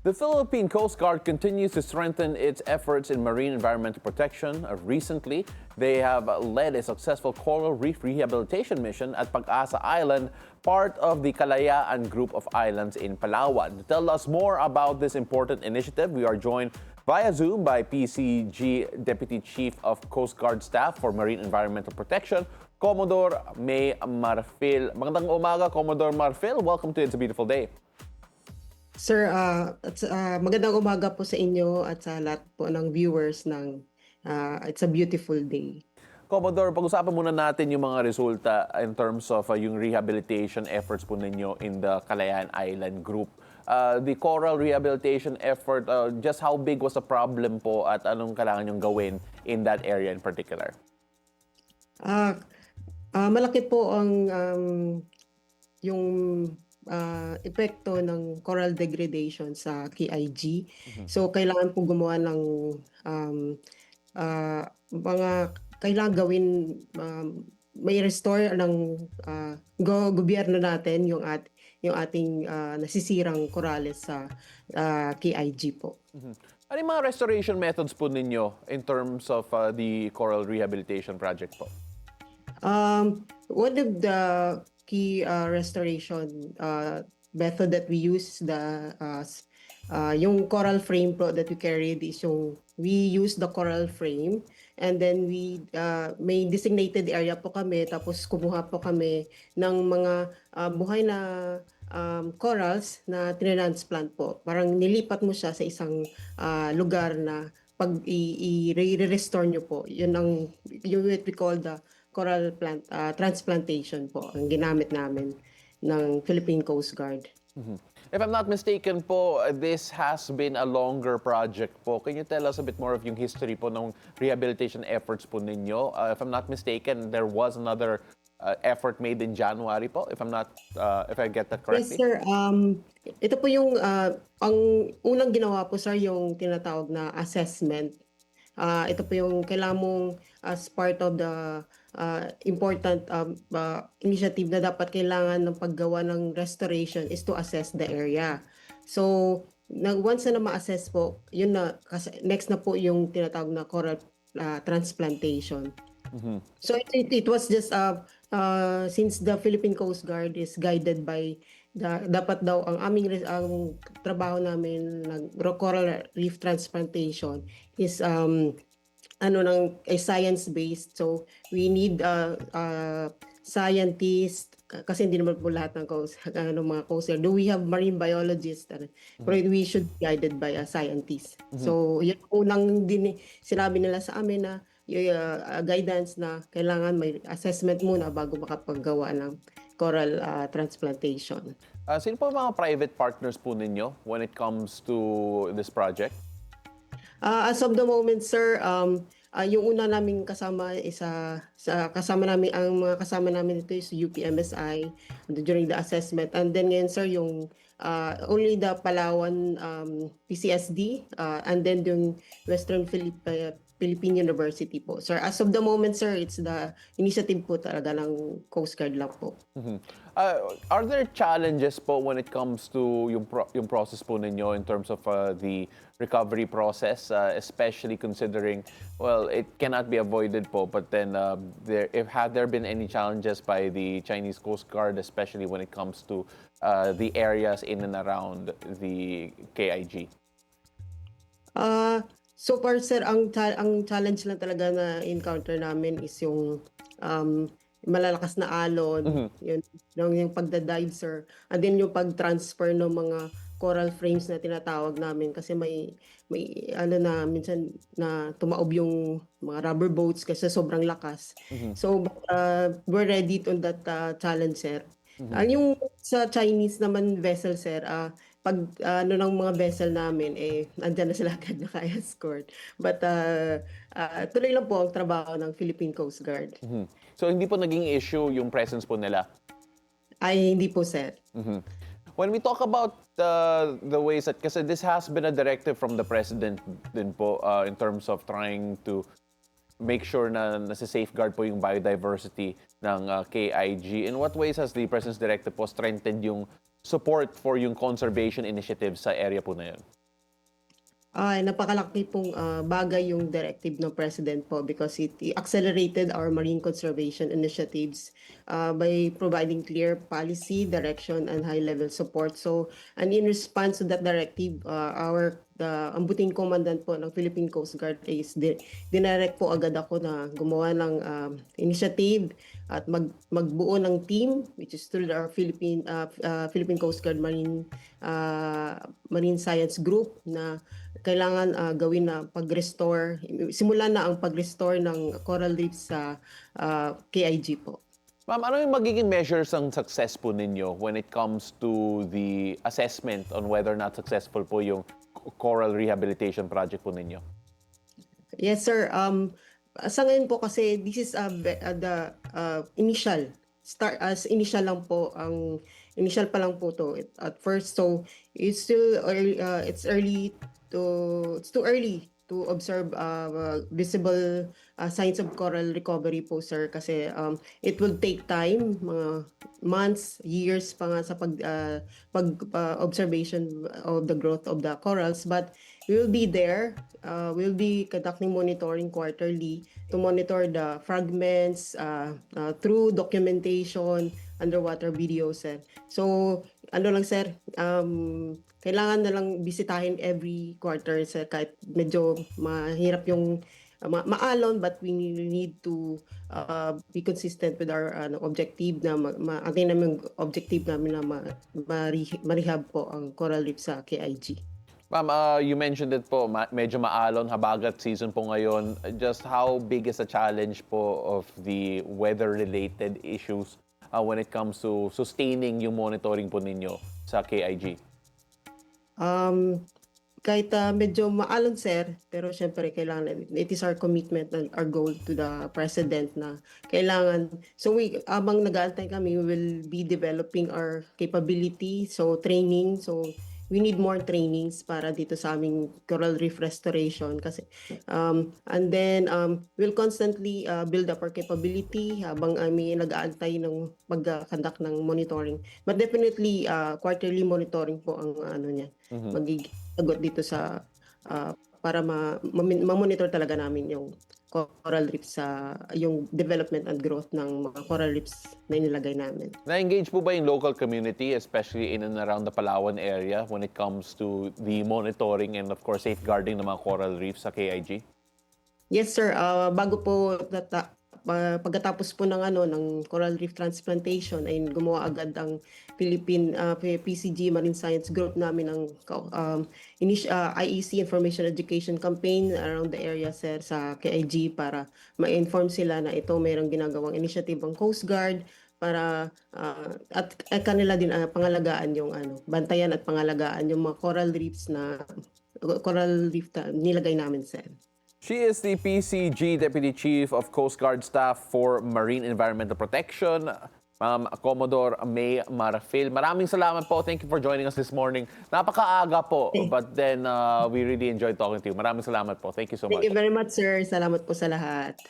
The Philippine Coast Guard continues to strengthen its efforts in marine environmental protection. Recently, they have led a successful coral reef rehabilitation mission at Pag-asa Island, part of the Kalayaan Group of Islands in Palawan. To tell us more about this important initiative, we are joined via Zoom by PCG Deputy Chief of Coast Guard Staff for Marine Environmental Protection, Commodore May Marfil. Magandang umaga, Commodore Marfil. Welcome to It's a Beautiful Day. Sir, magandang umaga po sa inyo at sa lahat po ng viewers ng It's a Beautiful Day. Commodore, pag-usapan muna natin yung mga resulta in terms of yung rehabilitation efforts po ninyo in the Kalayaan Island Group. The coral rehabilitation effort, just how big was the problem po at anong kailangan yung gawin in that area in particular? Malaki po ang yung epekto ng coral degradation sa KIG. So kailangan po gumawa ng mga kailangan gawin, may restore ng gobyerno natin yung ating nasisirang corales sa KIG po. Ano yung mga restoration methods po ninyo in terms of the coral rehabilitation project po? One of the key restoration method that we use yung coral frame po that we carried is we use the coral frame and then we may designated area po kami tapos kumuha po kami ng mga buhay na corals na transplant po. Parang nilipat mo siya sa isang lugar na pag i-restore nyo po. Yun what we call the coral plant transplantation po ang ginamit namin ng Philippine Coast Guard. If I'm not mistaken po, this has been a longer project po. Can you tell us a bit more of yung history po ng rehabilitation efforts po ninyo? If I'm not mistaken, there was another effort made in January po, if I get that correctly. Yes, sir. Ito po yung ang unang ginawa po, sir, yung tinatawag na assessment. Ito po yung kailangan mong as part of the important initiative na dapat kailangan ng paggawa ng restoration is to assess the area. So, once na ma-assess po, yun na, next na po yung tinatawag na coral transplantation. So, it was just, since the Philippine Coast Guard is guided by dapat daw ang trabaho namin ng coral reef transplantation is science-based. So we need scientists kasi hindi naman po lahat ng mga coast guard. Do we have marine biologists? Pero we should be guided by a scientist. So yun unang sinabi nila sa amin na guidance na kailangan may assessment muna bago makapaggawa ng coral transplantation. Sino po mga private partners po ninyo when it comes to this project? As of the moment, sir, yung una naming kasama is ang mga kasama namin dito is UPMSI during the assessment. And then ngayon, sir, yung only the Palawan PCSD and then yung Western Philippine University po. Sir, as of the moment, sir, it's the initiative po talaga ng Coast Guard lang po. Are there challenges po when it comes to yung process po ninyo in terms of the recovery process, especially considering, well, it cannot be avoided po, but then have there been any challenges by the Chinese Coast Guard, especially when it comes to the areas in and around the KIG? So far, sir, ang challenge lang talaga na encounter namin is yung malalakas na alon, yung pagda-dive, sir. And then yung pag-transfer ng mga coral frames na tinatawag namin kasi may minsan na tumaob yung mga rubber boats kasi sobrang lakas. So we're ready on that challenge, sir. Yung sa Chinese naman vessel, sir, pag ng mga vessel namin, andyan na sila agad naka-escort. But tuloy lang po ang trabaho ng Philippine Coast Guard. So hindi po naging issue yung presence po nila? Ay, hindi po, sir. When we talk about the ways that, kasi this has been a directive from the President din po in terms of trying to make sure na nasa-safeguard po yung biodiversity ng KIG. In what ways has the President's directive po strengthened yung support for yung conservation initiatives sa area po na yun? Ay, napakalaki pong bagay yung directive ng President po because it accelerated our marine conservation initiatives by providing clear policy, direction, and high-level support. So, and in response to that directive, the ambuting commandant po ng Philippine Coast Guard is dinirect po agad ako na gumawa ng initiative at magbuo ng team which is through our Philippine Coast Guard Marine Science Group na kailangan gawin na pag-restore, simulan na ang pag-restore ng coral reefs sa KIG po. Ma'am, ano yung magiging measures ng success po ninyo when it comes to the assessment on whether or not successful po yung coral rehabilitation project po ninyo? Yes, sir. Sa ngayon po kasi this is the initial start as initial lang po ang initial pa lang po to at first, so it's still early, it's too early to observe visible signs of coral recovery po, sir, kasi it will take time, mga months, years pa nga sa observation of the growth of the corals, but we will be there. We'll be conducting monitoring quarterly to monitor the fragments through documentation, underwater videos, sir. So, ano lang, sir, kailangan na lang bisitahin every quarter, sir, kahit medyo mahirap yung maalon, but we need to be consistent with our objective na attain namin yung objective namin na ma-rehab po ang coral reef sa KIG. Ma'am, you mentioned it po, medyo maalon, habagat season po ngayon. Just how big is the challenge po of the weather-related issues when it comes to sustaining yung monitoring po ninyo sa KIG? Kahit medyo maalon, sir, pero syempre kailangan, it is our commitment and our goal to the President na kailangan, so abang nag-aantay kami, we will be developing our capability, so training, so we need more trainings para dito sa aming coral reef restoration kasi and then we'll constantly build up our capability habang kami nag-aantay ng pag-conduct ng monitoring, but definitely quarterly monitoring po ang niya magiging sagot dito sa para ma-monitor talaga namin yung coral reefs sa yung development and growth ng mga coral reefs na inilagay namin. Na-engage po ba yung local community, especially in and around the Palawan area when it comes to the monitoring and of course safeguarding ng mga coral reefs sa KIG? Yes, sir. Bago po pagkatapos po ng coral reef transplantation ay gumawa agad ang Philippine PCG Marine Science Group namin ng IEC Information Education Campaign around the area, sir, sa KIG para ma-inform sila na ito mayroong ginagawang initiative ang Coast Guard para at kanila din pangalagaan yung bantayan at pangalagaan yung mga coral reefs na nilagay namin, sir. She is the PCG Deputy Chief of Coast Guard Staff for Marine Environmental Protection, Ma'am Commodore May Marafil. Maraming salamat po. Thank you for joining us this morning. Napakaaga po, but then we really enjoyed talking to you. Maraming salamat po. Thank you so much. Thank you very much, sir. Salamat po sa lahat.